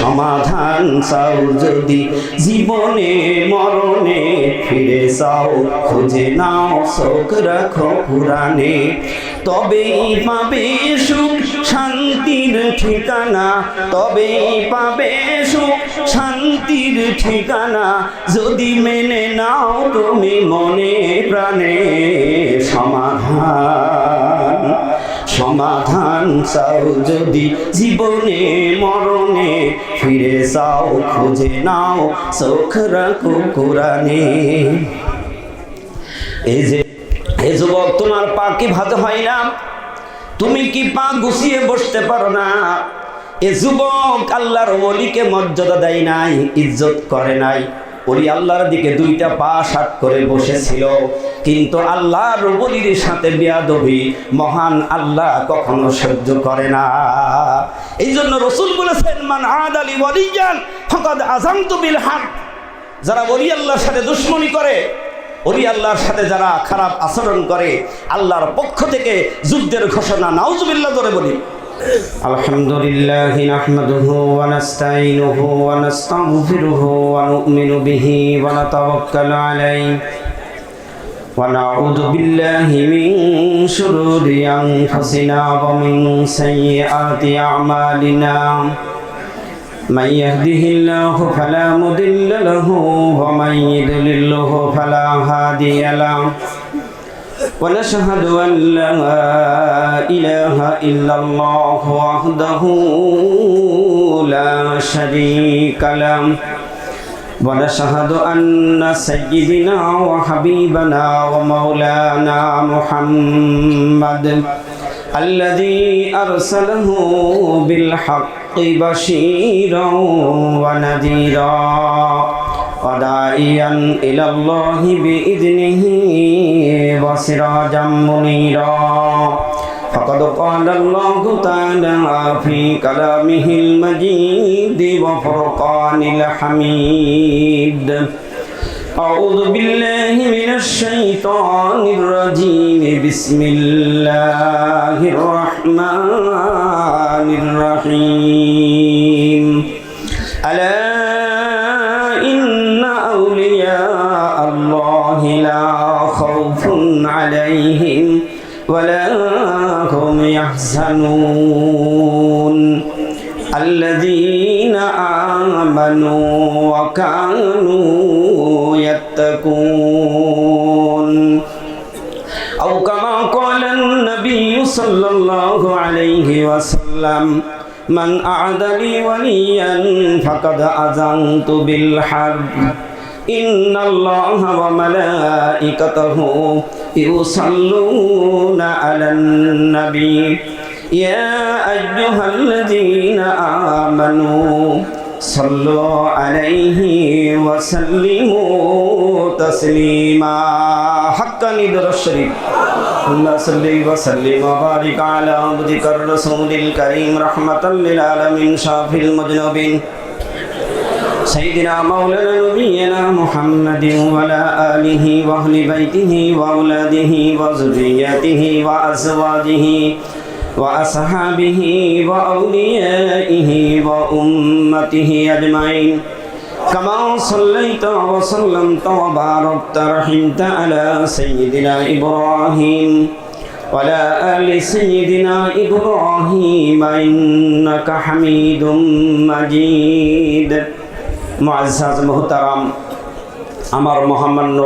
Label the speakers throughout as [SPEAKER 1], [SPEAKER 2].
[SPEAKER 1] সমাধান চাও যদি জীবনে মরণে, ফিরে যাও খুঁজে নাও চোখ রাখো পুরাণে। তবেই পাবে সুখ শান্তির ঠিকানা, তবেই পাবে সুখ শান্তির ঠিকানা, যদি মেনে নাও তুমি মনে প্রাণে। সমাধান সমাধান চাও যদি জীবনে মরণে, ফিরে যাও খুঁজে নাও চোখ রাখো কোরআনে। এই যে হে যুবক, তোমার পা কি ভাঁজ হয় না? তুমি কি পা গুছিয়ে বসতে পারো না? এ যুবক আল্লাহর ওলিকে মর্যাদা দেয় নাই, ইজ্জত করে নাই। ওলি আল্লাহর দিকে দুইটা পা সাত করে বসেছিল, কিন্তু আল্লাহর ওলির সাথে বেয়াদবি মহান আল্লাহ কখনো সহ্য করে না। এই জন্য রাসূল বলেছেন, মান আদালি ওয়ালিয়ান ফাকাদ আযামতু বিল হক। যারা ওলি আল্লাহর সাথে দুশমনি করে, ওলি আল্লাহর সাথে যারা খারাপ আচরণ করে, আল্লাহর পক্ষ থেকে যুদ্ধের ঘোষণা। নাউজুবিল্লাহ ধরে বলি। আলহামদুলিল্লাহি নাহমাদুহু ওয়া নাস্তাঈনুহু ওয়া নাস্তাগফিরুহু ওয়া নু'মিনু বিহি ওয়া নাতাওয়াক্কালু আলাইহি ওয়া নাউযু বিল্লাহি মিন শুরুরি আনফুসিনা ওয়া মিন সাইয়্যাতি আ'মালিনা। من يهده الله فلا مضل له ومن يضلله فلا هادي له ونشهد أن لا إله إلا الله وحده لا شريك له ونشهد أن سيدنا وحبيبنا ومولانا محمد الذي أرسله بالحق بشيرا ونذيرا وداعيا إلى الله بإذنه وسراجا منيرا. فقد قال الله تعالى في كلامه المجيد وفرقان الحميد: أعوذ بالله من الشيطان الرجيم. بسم الله الرحمن الرحيم. ألا إن أولياء الله لا خوف عليهم ولا هم يحزنون الذين آمنوا وكانوا يتقون. أو كما قال النبي صلى الله عليه وسلم: من أعد لي وليا فقد أذنت بالحرب. إن الله وملائكته يصلون على النبي يا أيها الذين آمنوا صلوا عليه وسلموا تسليما. حقا ندر الشريف. اللهم صل وسلم وبارك على عبدك الرسول الكريم رحمة للعالمين شافي المذنبين سيدنا مولانا نبينا محمد وعلى آله وأهل بيته وأولاده وذريته وأزواجه وأصحابه وأوليائه وأمته أجمعين. كما صليت وسلمت وباركت رحمت على سيدنا إبراهيم وعلى آل سيدنا إبراهيم إنك حميد مجيد. মুআজ্জাজ মুহতারাম, আমার মহামান্য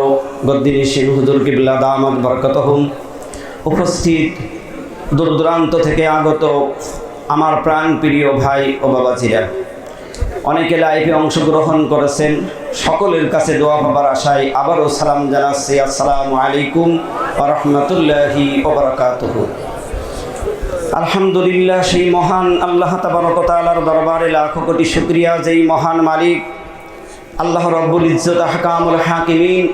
[SPEAKER 1] গদ্দিনী শির হুজুর কিবলা দামাত বরকতহুম, উপস্থিত দূর দূরান্ত থেকে আগত আমার প্রাণ প্রিয় ভাই ও বাবাজিরা, অনেকে লাইভে অংশগ্রহণ করেছেন, সকলের কাছে দোয়া পাবার আশায় আবারও সালাম জানাচ্ছি। আসসালামু আলাইকুম ওয়া রাহমাতুল্লাহি ওয়া বারাকাতুহু। আলহামদুলিল্লাহ, সেই মহান আল্লাহ তাবারক ওয়া তাআলার দরবারে লাখো কোটি শুকরিয়া, যেই মহান মালিক আল্লাহ রব্বুল ইজ্জত আহকামুল হাকিমিন,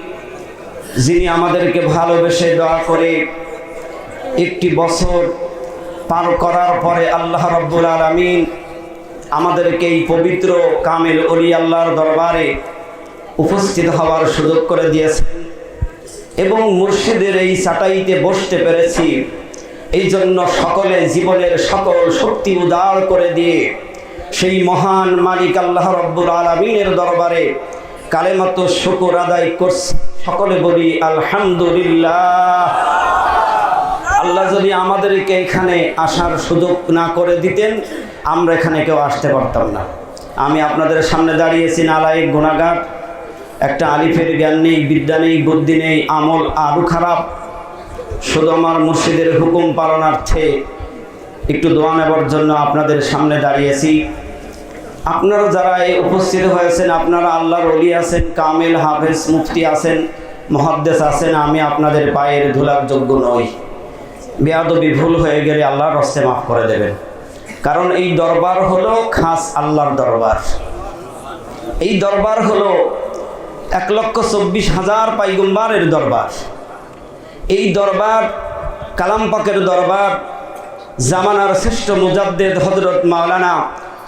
[SPEAKER 1] যিনি আমাদেরকে ভালোবেসে দয়া করে একটি বছর পার করার পরে আল্লাহ রব্বুল আলামিন আমাদেরকে এই পবিত্র কামেল ওলি আল্লাহর দরবারে উপস্থিত হওয়ার সুযোগ করে দিয়েছেন এবং মুর্শিদের এই চাটাইতে বসতে পেরেছি। এই জন্য সকলে জীবনের সকল শক্তি উদার করে দিয়ে সেই মহান মালিক আল্লাহ রব্বুল আলামিনের দরবারে কালেমাতো শুকর আদায় করছি। সকলে বলি আলহামদুলিল্লাহ। আল্লাহ যদি আমাদেরকে এখানে আসার সুযোগ না করে দিতেন, আমরা এখানে কেউ আসতে পারতাম না। আমি আপনাদের সামনে দাঁড়িয়েছি নালায়েক, গুনাহগার, একটা আলিফের জ্ঞান নেই, বিদ্যা নেই, বুদ্ধি নেই, আমল আরও খারাপ। শুধু আমার মুর্শিদের হুকুম পালনার্থে একটু দোয়া নেবার জন্য আপনাদের সামনে দাঁড়িয়েছি। আপনারা যারা এই উপস্থিত হয়েছেন, আপনারা আল্লাহর ওলি আছেন, কামেল, হাফেজ, মুফতি আছেন, মুহাদ্দিস আছেন। আমি আপনাদের পায়ের ধুলার যোগ্য নই। বেয়াদবি ভুল হয়ে গেলে আল্লাহর হস্তে মাফ করে দেবেন। কারণ এই দরবার হলো খাস আল্লাহর দরবার। এই দরবার হলো 1,24,000 পয়গম্বরের দরবার। এই দরবার কালাম পাকের দরবার, জামানার শ্রেষ্ঠ মুজাদ্দিদ হযরত মাওলানা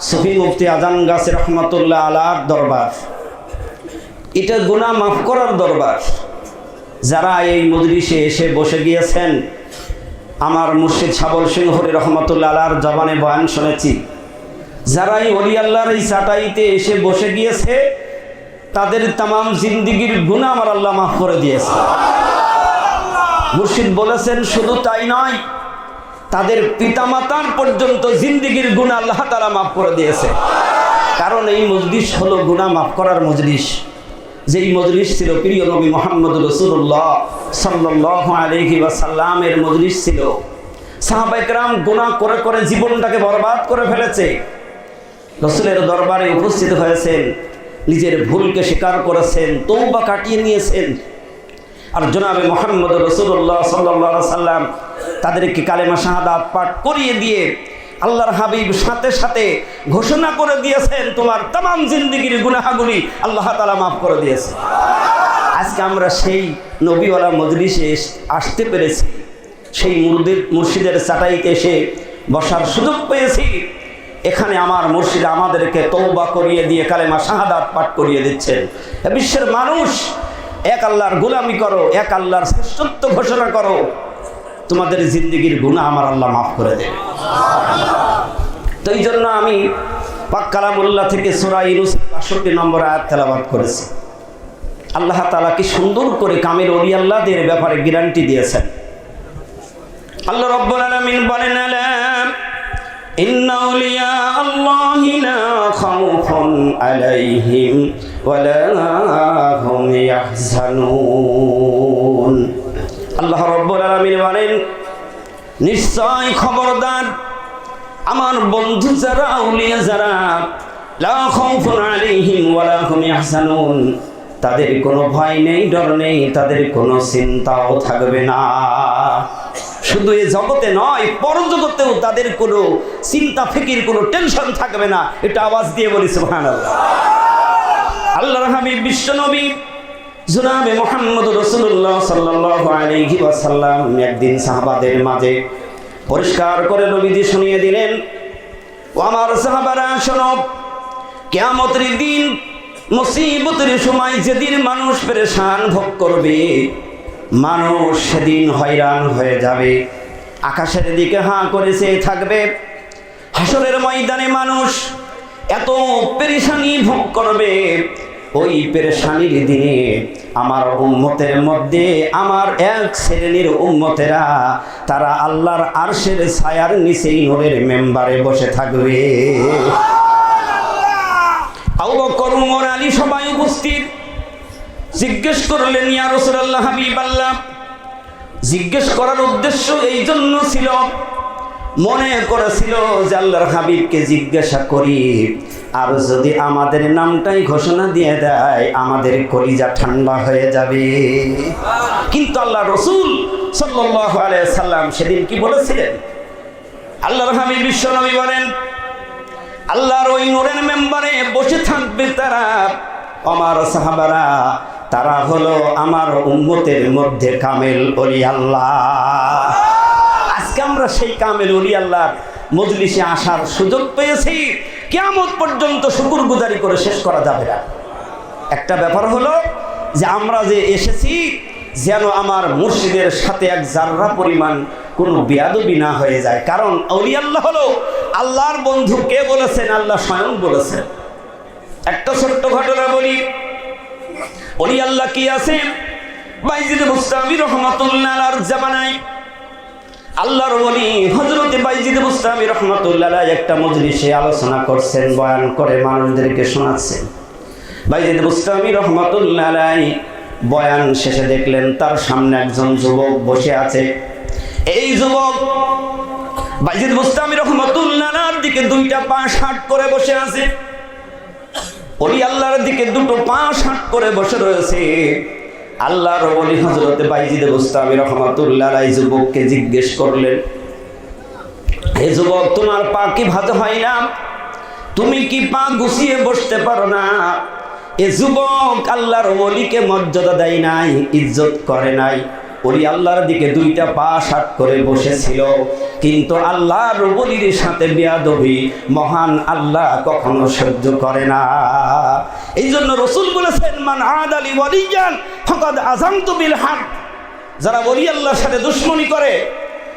[SPEAKER 1] সুফি মুফতি আজান গাছী রহমাতুল্লাহ আলার দরবার। এটা গুনাহ মাফ করার দরবার। যারা এই মজলিসে এসে বসে গিয়েছেন, আমার মুর্শিদ শাবল সিংহরি রহমাতুল্লাহ আলার জবানে বয়ান শুনেছি, যারা এই ওলি আল্লাহর এই চাটাইতে এসে বসে গিয়েছে, তাদের তামাম জিন্দিগির গুনাহ আমার আল্লাহ মাফ করে দিয়েছে। মুর্শিদ বলেছেন শুধু তাই নয়, তাদের পিতামাতার পর্যন্ত জিন্দিগির গুনাহ আল্লাহ তাআলা মাফ করে দিয়েছে। কারণ এই মজলিস হলো গুনাহ মাফ করার মজলিস। যেই মজলিস ছিল প্রিয় নবী মুহাম্মদ রাসূলুল্লাহ সাল্লাল্লাহু আলাইহি ওয়াসাল্লামের মজলিস ছিল। সাহাবায়ে কেরাম গুনাহ করে করে জীবনটাকে বরবাদ করে ফেলেছে। রাসূলের দরবারে উপস্থিত হয়েছেন, নিজের ভুলকে স্বীকার করেছেন, তওবা কাটিয়ে নিয়েছেন। আর জনাবে মুহাম্মদ রাসূলুল্লাহ সাল্লাল্লাহু আলাইহি ওয়াসাল্লাম তাদেরকে কালেমা শাহাদাত পাঠ করিয়ে দিয়ে আল্লাহর হাবিব সাথে সাথে ঘোষণা করে দিয়েছেন, তোমার तमाम জিন্দেগীর গুনাহগুলি আল্লাহ তাআলা মাফ করে দিয়েছে। আজকে আমরা সেই নবীওয়ালা মজলিসে আসতে পেরেছি, সেই মুর্শিদের চাটাইতে এসে বসার সুযোগ পেয়েছি। এখানে আমার মুর্শিদ আমাদেরকে তওবা করিয়ে দিয়ে কালেমা শাহাদাত পাঠ করিয়ে দিচ্ছেন। বিশ্বের মানুষ, এক আল্লাহর গোলামি করো, এক আল্লাহর শ্রেষ্ঠত্ব ঘোষণা করো, তোমাদের জিন্দেগীর গুনাহ আমার আল্লাহ মাফ করে দেবে। তো এই জন্য আমি পাক কালামুল্লাহ থেকে সূরা ইউনূস ৬২ নম্বর আয়াত তেলাওয়াত করেছি। আল্লাহ তাআলা কি সুন্দর করে কামেল ওলি আল্লাহদের ব্যাপারে গ্যারান্টি দিয়েছেন। আল্লাহ রাব্বুল আলামিন বলেন, আলা ইন্না আউলিয়া আল্লাহি লা খাউফুন আলাইহিম ওয়া লা হুম ইয়াহজানুন। আল্লাহ রাব্বুল আলামিন বলেন, নিশ্চয় খবরদার আমার বন্ধু যারা, আউলিয়া যারা, লা খাউফুন আলাইহিম ওয়া লা হুম ইয়াহজানুন, তাদের কোনো ভয় নেই, ডর নেই, তাদের কোনো চিন্তাও থাকবে না। শুধু এই জগতে নয়, পরজগতেও তাদের কোনো চিন্তা ফিকির, কোনো টেনশন থাকবে না। এটা আওয়াজ দিয়ে বলি সুবহানাল্লাহ। আল্লাহর হাবিব বিশ্ব নবী জনাবে মুহাম্মদ রাসূলুল্লাহ সাল্লাল্লাহু আলাইহি ওয়াসাল্লাম একদিন সাহাবাদের মাঝে পরিষ্কার করে নবীজি শুনিয়ে দিলেন, ও আমার সাহাবারা শোনো, কিয়ামতের দিন, মুসিবতের সময় যেদিন মানুষ পেরেশান ভোগ করবে, মানুষ সেদিন হয়রান হয়ে যাবে, আকাশের দিকে হাঁ করে চেয়ে থাকবে। হাসরের ময়দানে মানুষ এত পেরেশানি ভোগ করবে, ওই পেরেশানির দিনে আমার উম্মতের মধ্যে আমার এক শ্রেণীর উম্মতেরা, তারা আল্লাহর আরশের ছায়ার নিচেই নূরের মেম্বারে বসে থাকবে। আবু বকর, ওমর, আলী সবাই উপস্থিত। জিজ্ঞেস করলেন, ইয়া রাসূলুল্লাহ, হাবিবাল্লাহ, জিজ্ঞেস করার উদ্দেশ্য এই জন্য ছিল, মনে করেছিল যে আল্লাহর হাবিবকে জিজ্ঞাসা করি, আর যদি আমাদের নামটাই ঘোষণা দিয়ে দেয়, আমাদের কলিজা ঠান্ডা হয়ে যাবে। কিন্তু আল্লাহ রাসূল সাল্লাল্লাহু আলাইহি সাল্লাম সেদিন কি বলেছিলেন? আল্লাহর হাবিব বিশ্ব নবী বলেন, আল্লাহর ওই নূরের মেম্বারে বসে থাকবে তারা, আমার সাহাবারা, তারা হলো আমার উম্মতের মধ্যে কামেল ওলি আল্লাহ। আজকে আমরা সেই কামেল ওলি আল্লাহর মজলিসে আসার সুযোগ পেয়েছি। কিয়ামত পর্যন্ত শুকরগুজারি করে শেষ করা যাবে না। একটা ব্যাপার হলো যে আমরা যে এসেছি, যেন আমার মুর্শিদের সাথে এক জাররা পরিমাণ কোনো বেয়াদবি না হয়ে যায়। কারণ ওলি আল্লাহ হলো আল্লাহর বন্ধু কে বলেছেন? আল্লাহ স্বয়ং বলেছেন। একটা ছোট্ট ঘটনা বলি। ওলি আল্লাহ কি আছে বাইজিদ বুস্তামি রহমাতুল্লাহ আলাইহির জামানায় আল্লাহর ওলি হযরত বাইজিদ বুস্তামি রহমাতুল্লাহ আলাইহি একটা মজলিসে আলোচনা করছেন, বয়ান করে মানুষদেরকে শোনাচ্ছেন। বাইজিদ বুস্তামি রহমাতুল্লাহ আলাইহি বয়ান শেষে দেখলেন তার সামনে একজন যুবক বসে আছে। এই যুবক বাইজিদ বুস্তামি রহমাতুল্লাহ আলাইহির দিকে দুইটা পা ষাট করে বসে আছে। ওলি আল্লাহর দিকে দুটো পা ষাট করে বসে রয়েছে। আল্লাহর ওলি হযরত বাইজিদ বুস্তামি রহমাতুল্লাহ আলাইহি যুবককে জিজ্ঞেস করলেন, হে যুবক, তোমার পা কি ভাঁজ হয় না? তুমি কি পা গুছিয়ে বসতে পারো না? এ যুবক আল্লাহর ওলিকে মর্যাদা দেয় নাই, ইজ্জত করে নাই। ওলি আল্লাহর দিকে দুইটা পা ষাট করে বসেছিল, কিন্তু আল্লাহর ওলির সাথে বেয়াদবি মহান আল্লাহ কখনো সহ্য করে না। এই জন্য রাসূল বলেছেন, মান আদালি ওয়ালিয়ান ফাকাদ আযামতু বিল হক। যারা ওলি আল্লাহর সাথে দুশমনি করে,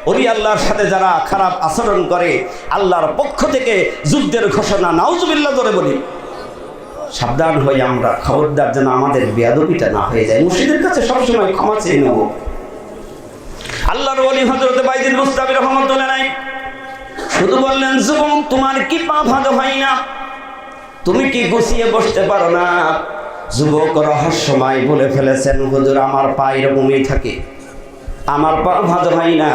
[SPEAKER 1] ওলি আল্লাহর সাথে যারা খারাপ আচরণ করে, আল্লাহর পক্ষ থেকে যুদ্ধের ঘোষণা। নাউজুবিল্লাহ করে বলি। সাবধান হই আমরা, খবরদার যেন আমাদের বেয়াদবিটা না হয়ে যায়। মুর্শিদের কাছে সবসময় ক্ষমা চেয়ে নেব। আল্লাহর ওলি হযরত বাইজিদ বুস্তামি রহমাতুল্লাহ আলাইহি শুধু বললেন, যুবক, তোমার কি পা ভাঁজ হয় না? তুমি কি গুছিয়ে বসতে পারো না? যুবক রহস্যময় বলে ফেলেছেন, হুজুর, আমার পা এরকমই থাকে, আমার পা ভাঁজ হয় না।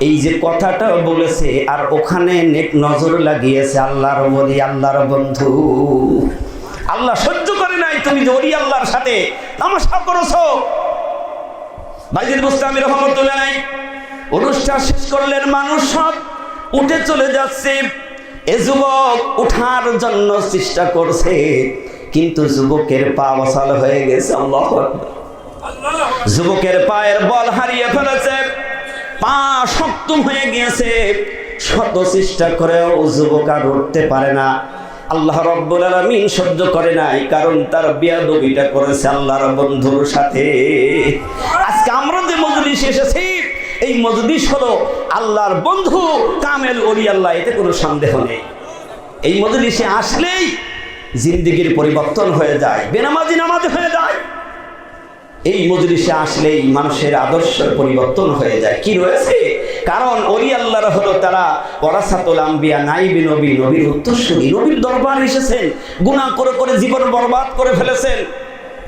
[SPEAKER 1] এই যে কথাটা বলেছে আর ওখানে নেক নজর লাগিয়েছে আল্লাহর ওলি, আল্লাহর বন্ধু। আল্লাহ সহ্য করে নাই তুমি যে ওলি আল্লাহর সাথে তামাশা করেছো। বাইজিদ বুস্তামি রহমাতুল্লাহ আলাইহি অনুষ্ঠান শেষ করলেন, মানুষ সব উঠে চলে যাচ্ছে। এ যুবক উঠার জন্য চেষ্টা করছে, কিন্তু যুবকের পা অচল হয়ে গেছে। আল্লাহু আকবার। যুবকের পায়ের বল হারিয়ে ফেলেছে, পা শক্ত হয়ে গিয়েছে। শত চেষ্টা করেও যুবক আর উঠতে পারে না। আল্লাহ রাব্বুল আলামিন সহ্য করে নাই, কারণ তার বেয়াদবিটা করেছে আল্লাহর বন্ধুর সাথে। আজকে আমরা যে মজলিসে এসেছি, এই মজলিস হলো আল্লাহর বন্ধু কামেল ওলি আল্লাহ, এতে কোনো সন্দেহ নেই। এই মজলিসে আসলেই জিন্দেগির পরিবর্তন হয়ে যায়, বেনামাজি নামাজ হয়ে যায়। এই মজলিসে আসলেই মানুষের আদর্শের পরিবর্তন হয়ে যায়। কি রয়েছে? কারণ ওলি আল্লাহর হলো তারা ওয়ারাসাতুল আম্বিয়া, নাইবে নবী, নবীর উত্তরসূরি। নবীর দরবারে এসেছেন, গুনাহ করে করে জীবন বরবাদ করে ফেলেছেন।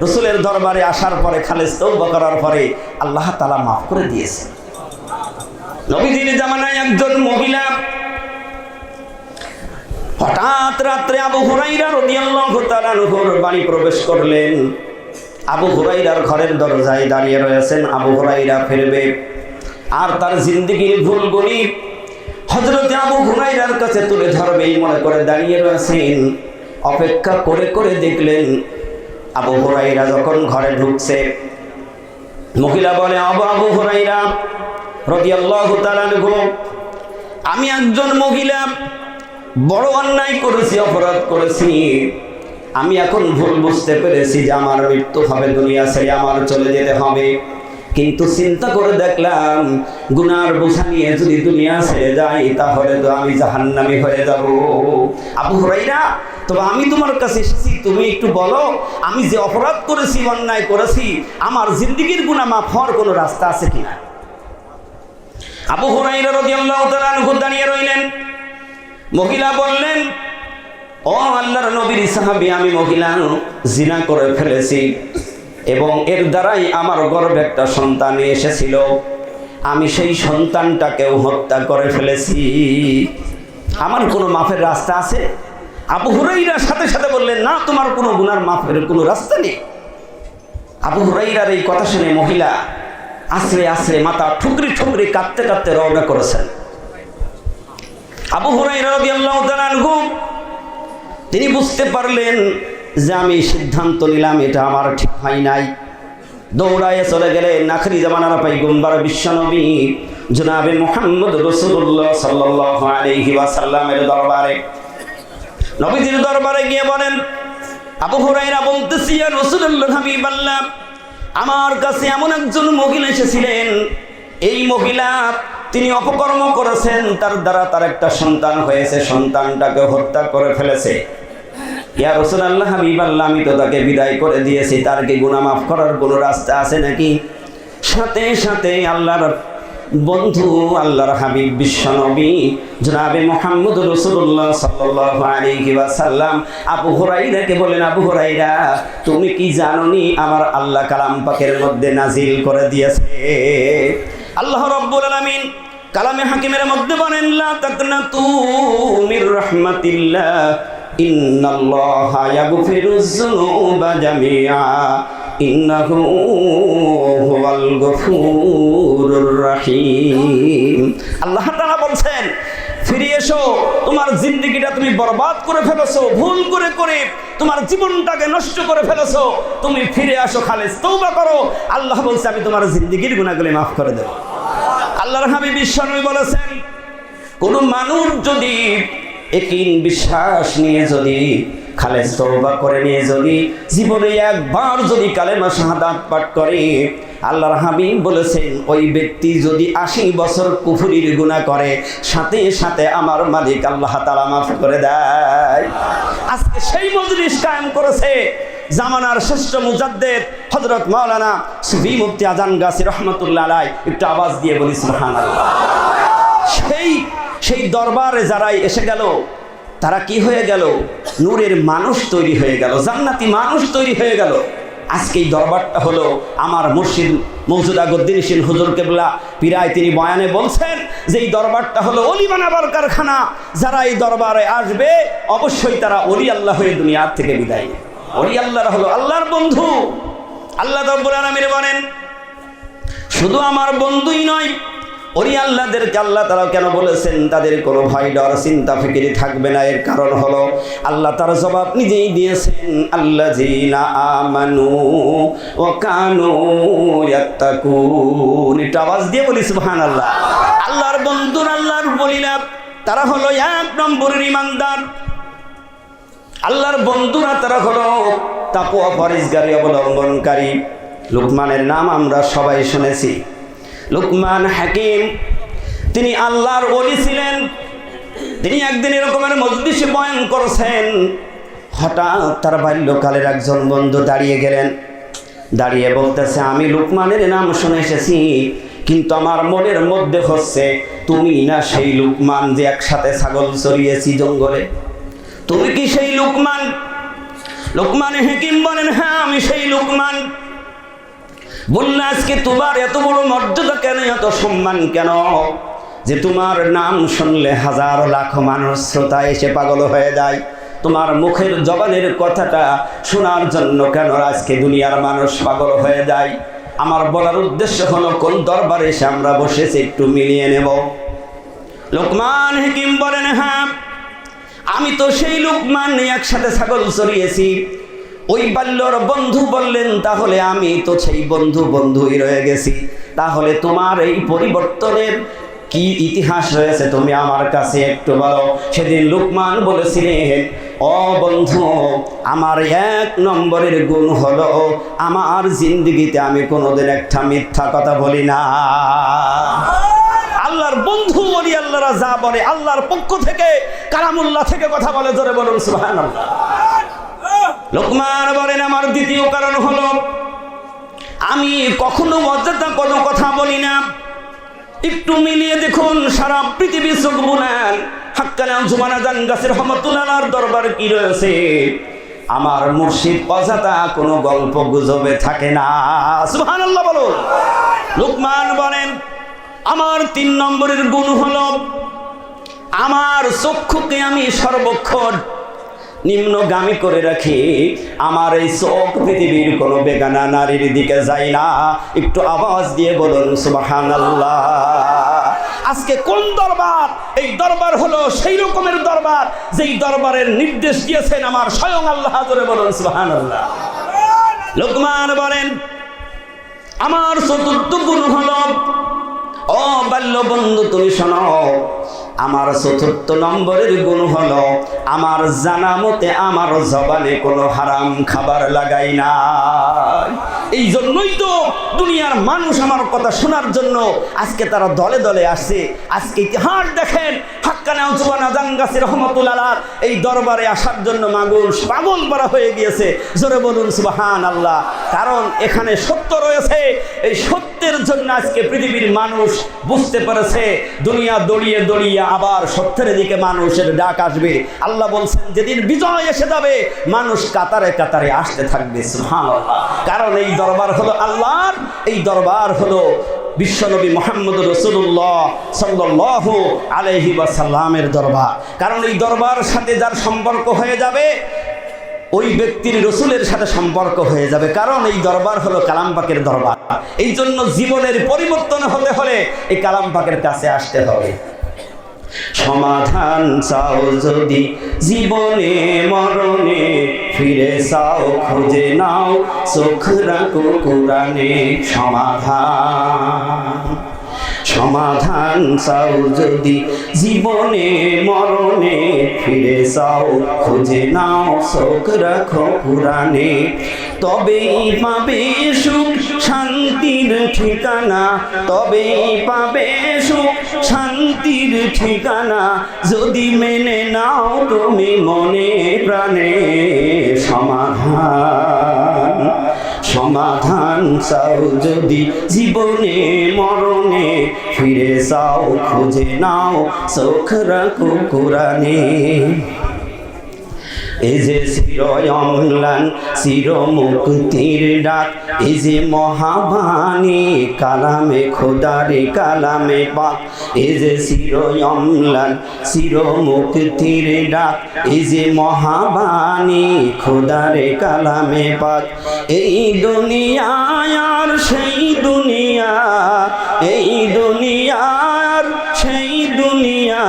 [SPEAKER 1] রাসূলের দরবারে আসার পরে, খালেস তওবা করার পরে আল্লাহ তাআলা মাফ করে দিয়েছেন। নবীজির জামানায় একজন মহিলা হঠাৎ রাত্রে আবু হুরায়রা রাদিয়াল্লাহু তাআলা আনহুর বাড়ি প্রবেশ করলেন। আবু হুরায়রার ঘরের দরজায় দাঁড়িয়ে রয়েছেন। আবু হুরায়রা ফিরবে আর তার জিন্দেগির ভুলগুলি হযরত আবু হুরায়রার কাছে তুলে ধরবে এই মনে করে দাঁড়িয়ে রয়েছেন। অপেক্ষা করে করে দেখলেন আবু হুরায়রা যখন ঘরে ঢুকছে, মহিলা বলে, আবু হুরায়রা রাদিয়াল্লাহু তাআলা আনহু, আমি একজন মহিলা, বড় অন্যায় করেছি, অপরাধ করেছি। আমি এখন ভুল বুঝতে পেরেছি যে আমার মৃত্যু হবে, দুনিয়া ছেড়ে আমার চলে যেতে হবে। কিন্তু চিন্তা করে দেখলাম, গুনার বোঝা নিয়ে যদি দুনিয়া ছেড়ে যাই তাহলে তো আমি জাহান্নামী হয়ে যাব। আবু হুরায়রা, তবে আমি তোমার কাছে এসেছি, তুমি একটু বলো, আমি যে অপরাধ করেছি, অন্যায় করেছি, আমার জিন্দেগির গুনাহ মাফ হওয়ার কোনো রাস্তা আছে কিনা? আবু হুরায়রা রাদিয়াল্লাহু তাআলা আনহু দাঁড়িয়ে রইলেন। মহিলা বললেন, ও আল্লাহর নবীর সাহাবী, আমি মহিলা জিনা করে ফেলেছি এবং এর দ্বারাই আমার গর্ভে একটা সন্তান এসেছিল। আমি সেই সন্তানটাকেও হত্যা করে ফেলেছি। আমার কোনো মাফের রাস্তা আছে? আবু হুরায়রা সাথে সাথে বললেন, না, তোমার কোনো গুনার মাফের কোনো রাস্তা নেই। আবু হুরায়রার এই কথা শুনে মহিলা আশ্রে আশ্রে মাথা ঠুকরি ঠুকরি কাঁদতে কাঁদতে রওনা করেছেন। আবু হুরায়রা রাদিয়াল্লাহু তাআলা আনহু তিনি বুঝতে পারলেন যে আমি সিদ্ধান্ত নিলাম এটা আমার ঠিক হয় নাই। দৌড়ায় চলে গেলেন আখরি জামানার পয়গম্বর বিশ্বনবী জনাবে মুহাম্মদ রাসূলুল্লাহ সাল্লাল্লাহু আলাইহি ওয়াসাল্লামের দরবারে। নবীজির দরবারে গিয়ে বলেন, আবু হুরায়রা বলতেছি, ইয়া রাসূলুল্লাহ হাবিবাল্লাহ, আমার কাছে এমন একজন মহিলা এসেছিলেন, এই মহিলা তিনি অপকর্ম করেছেন, তার দ্বারা তার একটা সন্তান হয়েছে, সন্তানটাকে হত্যা করে ফেলেছে। ইয়া রাসূলুল্লাহ, হাবিবাল্লাহ, আমি তো তাকে বিদায় করে দিয়েছি, তার কি গুনাহ মাফ করার কোনো রাস্তা আছে নাকি? সাথে সাথে আল্লাহর বন্ধু, আল্লাহর হাবিব বিশ্বনবী জনাবে মুহাম্মদ রাসূলুল্লাহ সাল্লাল্লাহু আলাইহি ওয়াসাল্লাম আবু হুরায়রাকে বলেন, আবু হুরায়রা, তুমি কি জানোনি আমার আল্লাহ কালাম পাকের মধ্যে নাজিল করে দিয়েছে? আল্লাহ রাব্বুল আলামিন কালামে হাকিমের মধ্যে বলেন, লা তাকনাতু মির রাহমাতিল্লাহ ইন্নাল্লাহা ইয়াগফিরুয যুনুবা জামিআ ইন্নাহু হুয়াল গফুরুর রহিম। আল্লাহ তাআলা বলছেন, ফিরে এসো, তোমার জিন্দেগিটা তুমি বরবাদ করে ফেলেছো, ভুল করে করে তোমার জীবনটাকে নষ্ট করে ফেলেছো, তুমি ফিরে আসো, খালেস তওবা করো। আল্লাহ বলছে, আমি তোমার জিন্দেগির গুনাহগুলো মাফ করে দেব। আল্লাহর হাবিব বিশ্বনবী বলেছেন, কোন মানুষ যদি একই বিশ্বাস নিয়ে যদি খালেস তওবা করে নিয়ে যদি জীবনে একবার যদি কালেমা শাহাদাত পাঠ করে, আল্লাহর হাবিব বলেছেন, ওই ব্যক্তি যদি 80 বছর কুফরির গুনাহ করে, সাথে সাথে আমার মালিক আল্লাহ তাআলা মাফ করে দেয়। আজকে সেই মজলিস কায়েম করেছে জামানার শ্রেষ্ঠ মুজাদ্দিদ হযরত মাওলানা সুফি মুফতি আজান গাছি রহমাতুল্লাহ আলাইহি। একটু আওয়াজ দিয়ে বলি সুবহানাল্লাহ। সেই দরবারে যারাই এসে গেল, তারা কি হয়ে গেল? নূরের মানুষ তৈরি হয়ে গেল, জান্নাতি মানুষ তৈরি হয়ে গেল। আজকে এই দরবারটা হলো আমার মুর্শিদ মওজুদা গদ্দিনিসিন হুজুর কেবলা পীরায়, তিনি বয়ানে বলছেন যে এই দরবারটা হলো ওলি বানাবার কারখানা। যারা এই দরবারে আসবে অবশ্যই তারা ওলি আল্লাহ হয়ে দুনিয়ার থেকে বিদায় নেবে। ওলি আল্লাহরা হলো আল্লাহর বন্ধু। আল্লাহ রাব্বুল আলামিন বলেন, শুধু আমার বন্ধুই নয়, ওলি আল্লাহদেরকে আল্লাহ তাআলা কেন বলেছেন তাদের কোনো ভয় ডর চিন্তা ফিকিরি থাকবে না? এর কারণ হলো আল্লাহ তার জবাব নিজেই দিয়েছেন, আল্লাযীনা আমানু ওয়া কানু ইয়াত্তাকুন। এটা আওয়াজ দিয়ে বলি সুবহানাল্লাহ। আল্লাহর বন্ধুর, আল্লাহর ওলিরা তারা হলো 1 নম্বরের ঈমানদার। আল্লাহর বন্ধুরা তারা হলো তাকওয়া পরহেজগারি অবলম্বনকারী। লুকমানের নাম আমরা সবাই শুনেছি। লুকমান হাকিম, তিনি আল্লাহর ওলি ছিলেন। তিনি একদিন এরকমের মজলিসে বয়ান করেছেন, হঠাৎ তার বাল্যকালের একজন বন্ধু দাঁড়িয়ে গেলেন। দাঁড়িয়ে বলতেছে, আমি লুকমানের নাম শুনে এসেছি, কিন্তু আমার মনের মধ্যে হচ্ছে তুমি না সেই লুকমান যে একসাথে ছাগল চড়িয়েছি জঙ্গলে? তুমি কি সেই লুকমান? লুকমান হাকিম বলেন, হ্যাঁ আমি সেই লুকমান। বললে, আজকে তোমার এত বড় মর্যাদা কেন, এত সম্মান কেন, যে তোমার নাম শুনলে হাজার লাখ মানুষ শ্রোতা এসে পাগল হয়ে যায়? তোমার মুখের জবানের কথাটা শোনার জন্য কেন আজকে দুনিয়ার মানুষ পাগল হয়ে যায়? আমার বলার উদ্দেশ্য হলো, কোন দরবারে এসে আমরা বসেছি একটু মিলিয়ে নেব। লুকমান হাকিম বলেন, হ্যাঁ আমি তো সেই লুকমান, একসাথে ছাগল চড়িয়েছি। ওই বাল্যর বন্ধু বললেন, তাহলে আমি তো সেই বন্ধুই রয়ে গেছি। তাহলে তোমার এই পরিবর্তনের কি ইতিহাস রয়েছে তুমি আমার কাছে একটু বলো। সেদিন লুকমান বলেছিলেন, ও বন্ধু, আমার 1 নম্বরের গুণ হলো আমার জিন্দেগিতে আমি কোনোদিন একটা মিথ্যা কথা বলি না। আল্লাহর বন্ধু ওলি আল্লাহরা যা বলে আল্লাহর পক্ষ থেকে, কালামুল্লাহ থেকে কথা বলে, জোরে বলুন সুবহানাল্লাহ। লুকমান বলেন, আমার দ্বিতীয় কারণ হলো আমি কখনো অযথা কোনো কথা বলি না। একটু মিলিয়ে দেখুন, সারা পৃথিবী চোখ বুলান, হাক্কানা জুমানা জান গাছের রহমাতুল্লাহর দরবার কি রয়েছে? আমার মুর্শিদ অযথা কোনো গল্প গুজবে থাকে না। সুবহানাল্লাহ বলুন। লুকমান বলেন, আমার 3 নম্বরের গুণ হলো আমার চক্ষুকে আমি সর্বক্ষণ নিম্নগামী করে রাখি। আমার এই চোখ পৃথিবীর কোনো বেগানা নারীর দিকে যায় না। একটু আওয়াজ দিয়ে বলুন সুবহানাল্লাহ। আজকে কোন দরবার? এই দরবার হলো সেই রকমের দরবার যেই দরবারের নির্দেশ দিয়েছেন আমার স্বয়ং আল্লাহ। জোরে বলুন সুবহানাল্লাহ। লুকমান বলেন, আমার চতুর্থ গুণ হলো, ও বাল্য বন্ধু তুমি শোনো, আমার চতুর্থ নম্বরের গুণ হলো আমার জানা মতে আমার জবানে কোনো হারাম খাবার লাগাই না। এই জন্যই তো দুনিয়ার মানুষ আমার কথা শোনার জন্য আজকে তারা দলে দলে আসছে। আজকে ইতিহাস দেখেন, হাক্কানা উজবানা জাঙ্গাসি রহমাতুল্লাহ এই দরবারে আসার জন্য মানুষ পাগল করা হয়ে গিয়েছে। জোরে বলুন সুবহানাল্লাহ। কারণ এখানে সত্য রয়েছে, এই সত্যের জন্য আজকে পৃথিবীর মানুষ বুঝতে পেরেছে দুনিয়া দড়িয়ে দড়িয়ে আবার সত্যের দিকে মানুষের ডাক আসবে। আল্লাহ বলছেন যেদিন বিজয় এসে যাবে মানুষ কাতারে কাতারে আসতে থাকবে। সুবহানাল্লাহ। কারণ এই দরবার হলো আল্লাহর, এই দরবার হলো বিশ্বনবী মুহাম্মদ রাসূলুল্লাহ সাল্লাল্লাহু আলাইহি ওয়াসাল্লামের দরবার। কারণ এই দরবারের সাথে যার সম্পর্ক হয়ে যাবে ওই ব্যক্তির রসুলের সাথে সম্পর্ক হয়ে যাবে। কারণ এই দরবার হলো কালাম পাকের দরবার। এই জন্য জীবনের পরিবর্তন হতে হলে এই কালাম পাকের কাছে আসতে হবে। সমাধান চাও যদি জীবনে মরণে, ফিরে চাও খুঁজে নাও চোখ রাখো কোরআনে। সমাধান চাও যদি জীবনে মরণে, ফিরে চাও খুঁজে নাও চোখ রাখো কোরআনে। তবেই পাবে সুখ শান্তির ঠিকানা, তবেই পাবে সুখ শান্তির ঠিকানা, যদি মেনে নাও তুমি মনে প্রাণে। সমাধান চাও যদি জীবনে মরণে, ফিরে চাও খুঁজে নাও চোখ রাখো কোরআনে। এই যে চিরয়ম্লান চির মুক্তির ডাক, এই যে মহাবাণী কালামে খোদারে কালামে পাক। এই যে চিরয়ম্লান চির মুক্তির ডাক, এই যে মহাবাণী খোদারে কালামে পাক। এই দুনিয়ায় আর সেই দুনিয়া, এই দুনিয়ার সেই দুনিয়া,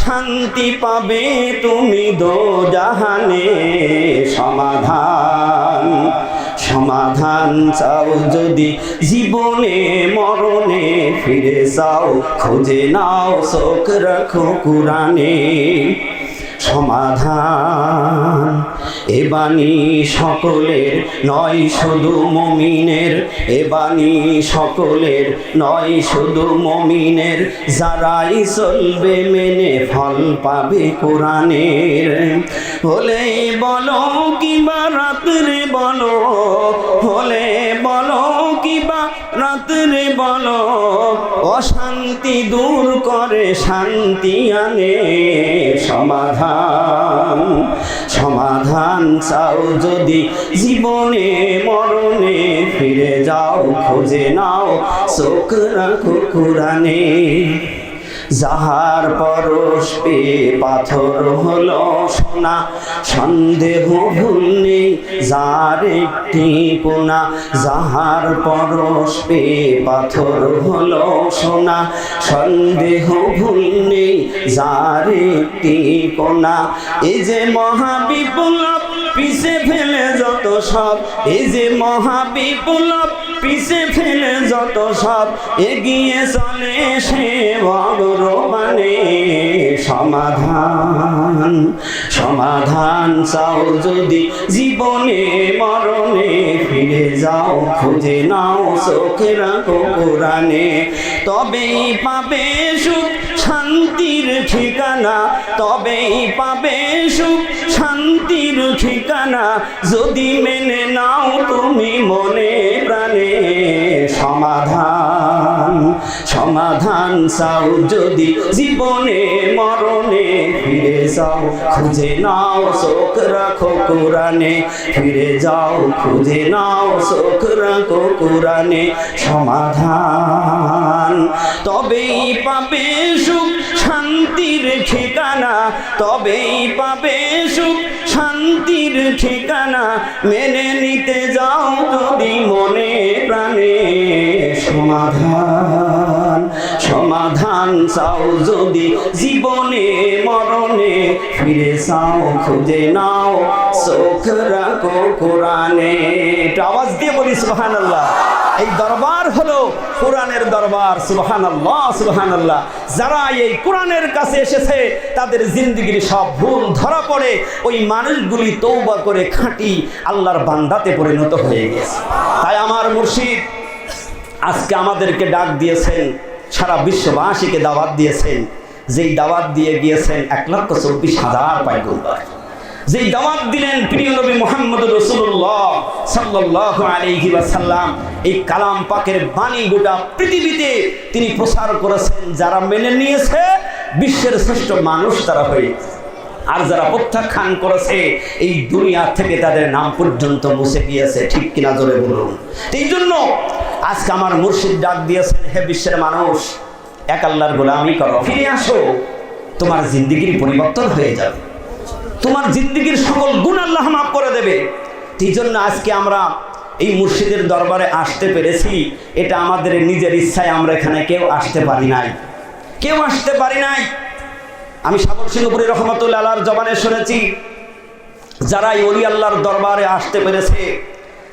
[SPEAKER 1] শান্তি পাবে তুমি দোজাহানে। সমাধান চাও যদি জীবনে মরণে, ফিরে চাও খুঁজে নাও চোখ রাখো কোরআনে। সমাধান এ বাণী সকলের নয় শুধু মুমিনের, এ বাণী সকলের নয় শুধু মুমিনের, যারাই চলবে মেনে ফল পাবে কোরআনের। হলে বলো কিবা রাত্রে বলো, হলে বলো কিবা রাত্রে বলো, অশান্তি দূর করে শান্তি আনে। সমাধান চাও যদি জীবনে মরণে, ফিরে যাও খুঁজে নাও চোখ রাখো কোরআনে। যাহার পরশ পেয়ে পাথর হলো সোনা, সন্দেহ ভুল নেই যার একটি কোনা। যাহার পরশ পেয়ে পাথর হলো সোনা, সন্দেহ ভুল নেই যার একটি কোনা। এই যে মহাবিপ্লব পিছে ফেলে যত সব, এই যে মহাবিপ্লব পিছে ফেলে যত সব, এগিয়ে চলে সে ভগবানে। সমাধান চাও যদি জীবনে মরণে, ফিরে যাও খুঁজে নাও চোখ রাখো কোরআনে। তবেই পাবে সুখ শান্তির ঠিকানা, তবেই পাবে সুখ শান্তির ঠিকানা, যদি মেনে নাও তুমি মনে প্রাণে। সমাধান চাও যদি জীবনে মরণে, ফিরে যাও খুঁজে নাও চোখ রাখো কোরআনে। ফিরে যাও খুঁজে নাও চোখ রাখো কোরআনে। সমাধান তবেই পাবে সুখ শান্তির ঠিকানা, তবেই পাবে সুখ শান্তির ঠিকানা, মেনে নিতে যাও যদি মনে প্রাণে। সমাধান চাও যদি জীবনে মরণে, ফিরে চাও খুঁজে নাও চোখ রাখো কোরআনে। একটু আওয়াজ দিয়ে বলি সুবহানাল্লাহ। এই দরবার হলো কোরআনের দরবার। সুবহানাল্লাহ, সুবহানাল্লাহ। যারা এই কোরআনের কাছে এসেছে তাদের জিন্দেগির সব ভুল ধরা পড়ে, ওই মানুষগুলি তওবা করে খাঁটি আল্লাহর বান্দাতে পরিণত হয়ে গেছে। তাই আমার মুর্শিদ আজকে আমাদেরকে ডাক দিয়েছেন, সারা বিশ্ববাসীকে দাওয়াত দিয়েছেন। যেই দাওয়াত দিয়ে গিয়েছেন 1,24,000 পয়গম্বর, যেই দাওয়াত দিলেন প্রিয় নবী মুহাম্মদ রাসূলুল্লাহ সাল্লাল্লাহু আলাইহি ওয়াসাল্লাম, এই কালাম পাকের বাণী গোটা পৃথিবীতে তিনি প্রচার করেছেন। যারা মেনে নিয়েছে বিশ্বের শ্রেষ্ঠ মানুষ তারা হয়ে, আর যারা প্রত্যাখ্যান করেছে এই দুনিয়া থেকে তাদের নাম পর্যন্ত মুছে গিয়েছে। ঠিক কিনা জোরে বলুন। এই জন্য আজকে আমার মুর্শিদ ডাক দিয়েছেন, হে বিশ্বের মানুষ, এক আল্লাহর গোলামি করো, ফিরে আসো, তোমার জিন্দেগির পরিবর্তন হয়ে যাবে, তোমার জিন্দেগির সকল গুণ আল্লাহ মাফ করে দেবে। এই জন্য আজকে আমরা এই মুর্শিদের দরবারে আসতে পেরেছি। এটা আমাদের নিজের ইচ্ছায় আমরা এখানে কেউ আসতে পারি নাই, কেউ আসতে পারি নাই। আমি সাগর সিংহপুরী রহমতুল্লাহ আলাইহির জবানে শুনেছি, যারা এই ওলি আল্লাহর দরবারে আসতে পেরেছে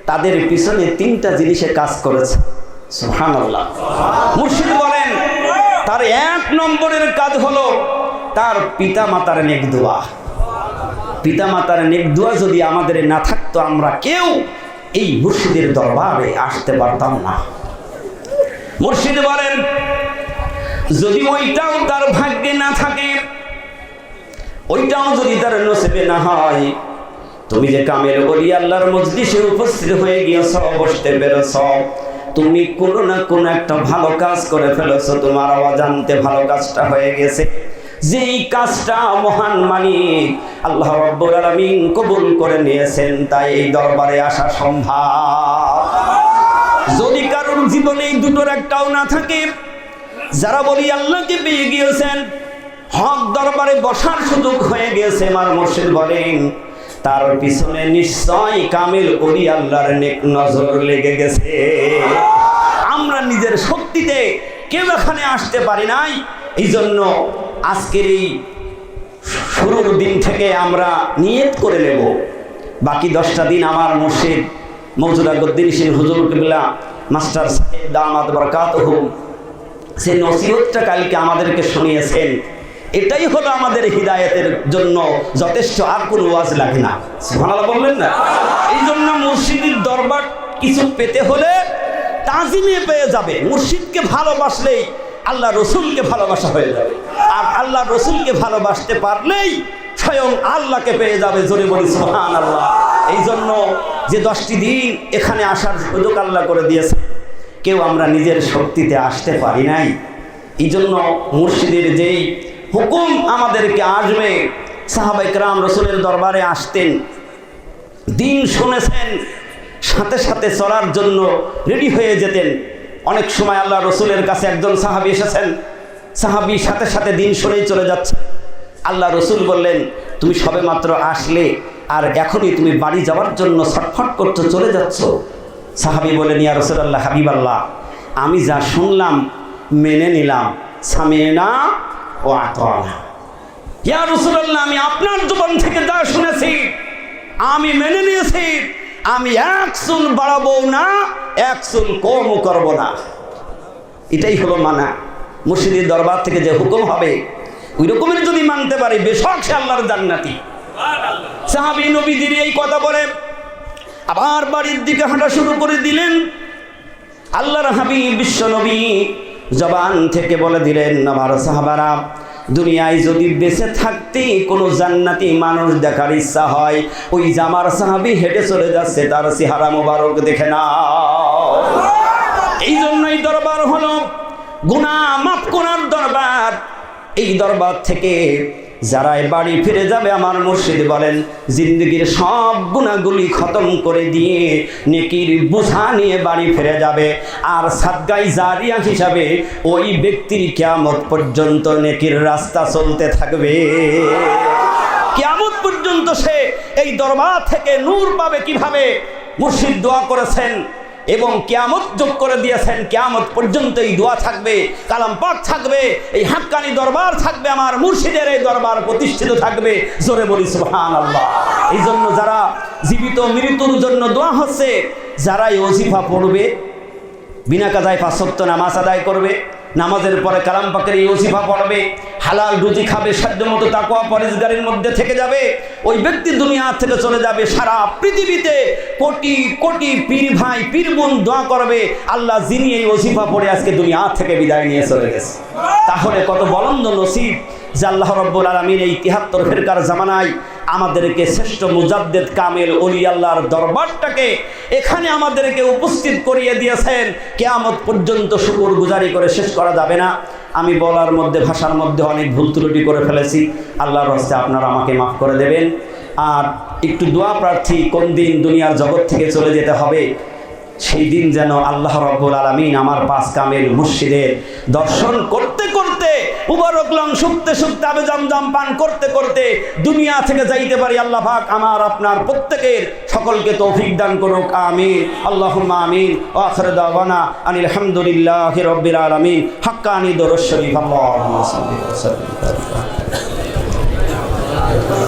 [SPEAKER 1] তাদের পিছনে 3টা জিনিসে কাজ করেছে। সুবহানাল্লাহ। মুর্শিদ বলেন তার 1 নম্বরের কাজ হলো তার পিতা মাতার নেক দোয়া। পিতা মাতার নেক দোয়া যদি আমাদের না থাকতো আমরা কেউ এই মুর্শিদের দরবারে আসতে পারতাম না। মুর্শিদ বলেন যদি ওইটাও তার ভাগ্যে না থাকে, ওইটাও যদি তার নসিবে না হয়, তুমি যে কামেল ওলি আল্লাহর মজলিসে উপস্থিত হয়ে গিয়েছ, বসতে পেরেছ, তুমি কোনো না কোনো একটা ভালো কাজ করে ফেলেছো, তোমার অজান্তে ভালো কাজটা হয়ে গেছে। যেই কাজটা মহান মালিক আল্লাহ রাব্বুল আলামিন কবুল করে নিয়েছেন, তাই এই দরবারে আসা সম্ভব। যদি কারোর জীবনে এই দুটোর একটাও না থাকে, যারা বলি আল্লাহকে পেয়ে গিয়েছেন, হক দরবারে বসার সুযোগ হয়ে গেছে, আমার মুর্শিদ বলেন তার পিছনে নিশ্চয় কামিল ওলি আল্লাহর নেক নজর লেগে গেছে। আমরা নিজের শক্তিতে কেউ এখানে আসতে পারি নাই। এই জন্য আজকের এই শুরুর দিন থেকে আমরা নিয়ত করে নেব, বাকি 10টা দিন আমার মুর্শিদ মওজুদা গদ্দিনী সিং হুজুর কিবলা মাস্টার সাহেব দামাত বরকাতুহু সেই নসিহতটা কালকে আমাদেরকে শুনিয়েছেন। এটাই হলো আমাদের হিদায়াতের জন্য যথেষ্ট, আর কোনো ওয়াজ লাগে না। সুবহানাল্লাহ বললেন না? এই জন্য মুর্শিদের দরবার কিছু পেতে হলে তাজিমে পেয়ে যাবে। মুর্শিদকে ভালোবাসলেই আল্লাহ রসুলকে ভালোবাসা হয়ে যাবে, আর আল্লাহ রসুলকে ভালোবাসতে পারলেই স্বয়ং আল্লাহকে পেয়ে যাবে। জোরে বলি সুবহানাল্লাহ। এই জন্য যে 10টি দিন এখানে আসার সুযোগ আল্লাহ করে দিয়েছে, কেউ আমরা নিজের শক্তিতে আসতে পারি নাই। এই জন্য মুর্শিদের যেই হুকুম আমাদেরকে আসবে, সাহাবায়ে কেরাম রসুলের দরবারে আসতেন, দিন শুনেছেন, সাথে সাথে চলার জন্য রেডি হয়ে যেতেন। অনেক সময় আল্লাহ রসুলের কাছে একজন সাহাবী এসেছেন, সাহাবী সাথে সাথে দিন শুনেই চলে যাচ্ছে। আল্লাহ রসুল বললেন তুমি সবে মাত্র আসলে, আর এখনই তুমি বাড়ি যাওয়ার জন্য ছটফট করতে চলে যাচ্ছ। সাহাবী বলেন ইয়া রাসূলুল্লাহ, হাবিবাল্লাহ, আমি যা শুনলাম মেনে নিলাম, সামিনা ও আতানা। ইয়া রাসূলুল্লাহ, আমি আপনার জবান থেকে যা শুনেছি আমি মেনে নিয়েছি, আমি 1 চুল বাড়াবো না, 1 চুল কম করব না। এটাই হলো মানা। মুর্শিদের দরবার থেকে যে হুকুম হবে ওই রকমের যদি মানতে পারি, বেশক সে আল্লাহর জান্নাতি। সাহাবী নবীজির এই কথা বলে আবার বাড়ির দিকে হাঁটা শুরু করে দিলেন। আল্লাহর হাবিব বিশ্ব নবী জবান থেকে বলে দিলেন, আমার সাহাবারা, দুনিয়ায় যদি বেঁচে থাকতে কোনো জান্নাতি মানুষ দেখার ইচ্ছা হয়, ওই জামার সাহাবী হেঁটে চলে যাচ্ছে, তার চেহারা মোবারক দেখে নাও। এই জন্যই দরবার হলো গুনাহ মাফ করার দরবার। এই দরবার থেকে যারা বাড়ি ফিরে যাবে, আমার মুর্শিদ বলেন জিন্দেগির সব গুনাহগুলি খতম করে দিয়ে নেকির বোঝা নিয়ে বাড়ি ফিরে যাবে। আর সাদগায়ে জারিয়া হিসাবে ওই ব্যক্তির কিয়ামত পর্যন্ত নেকির রাস্তা চলতে থাকবে। কিয়ামত পর্যন্ত সে এই দরবার থেকে নূর পাবে। কিভাবে? মুর্শিদ দোয়া করেছেন এবং কিয়ামত যোগ করে দিয়েছেন, কিয়ামত পর্যন্ত এই দোয়া থাকবে, কালাম পাক থাকবে, এই হাক্কানি দরবার থাকবে, আমার মুর্শিদের এই দরবার প্রতিষ্ঠিত থাকবে। জোরে বলি সুবহানাল্লাহ। এই জন্য যারা জীবিত মৃত্যুর জন্য দোয়া হচ্ছে, যারা এই ওজিফা পড়বে বিনা কাজায় 5 ওয়াক্ত নামাজ আদায় করবে, নামাজের পরে কালাম পাকের এই ওজিফা পড়বে, হালাল রুজি খাবে, সাধ্যমতো তাকওয়া পরহেজগারির মধ্যে থেকে যাবে, ওই ব্যক্তি দুনিয়া থেকে চলে যাবে। সারা পৃথিবীতে কোটি কোটি পীর ভাই পীর বোন দোয়া করবে, আল্লাহ যিনি এই ওজিফা পড়ে আজকে দুনিয়া থেকে বিদায় নিয়ে চলে গেছে। তাহলে কত বলন্দ নসিব যে আল্লাহ রাব্বুল আলামিন এই 73 ফেরকার জামানায় আমাদেরকে শ্রেষ্ঠ মুজাদ্দেদ কামেল ওলি আল্লাহর দরবারটাকে এখানে আমাদেরকে উপস্থিত করিয়ে দিয়েছেন। কিয়ামত পর্যন্ত শুকর গুজারি করে শেষ করা যাবে না। আমি বলার মধ্যে ভাষার মধ্যে অনেক ভুল ত্রুটি করে ফেলেছি, আল্লাহর হস্তে আপনারা আমাকে মাফ করে দেবেন। আর একটু দোয়া প্রার্থী, কোন দিন দুনিয়ার জগৎ থেকে চলে যেতে হবে, সেই দিন যেন আল্লাহ রাব্বুল আলামিন আমার 5 কামেল মুর্শিদের দর্শন করতে করতে মুবারক লং শুকতে শুকতে আবে জামজাম পান করতে করতে দুনিয়া থেকে যাইতে পারি। আল্লাহ পাক আমার আপনার প্রত্যেকের সকলকে তৌফিক দান করুক, আমিন, আল্লাহুম্মা আমিন। ওয়া আখিরু দাওয়ানা আনিল হামদুলিল্লাহি রাব্বিল আলামিন। হাক্কানি দরুদ শরীফ। আল্লাহুম্মা সাল্লি ওয়া সাল্লিম।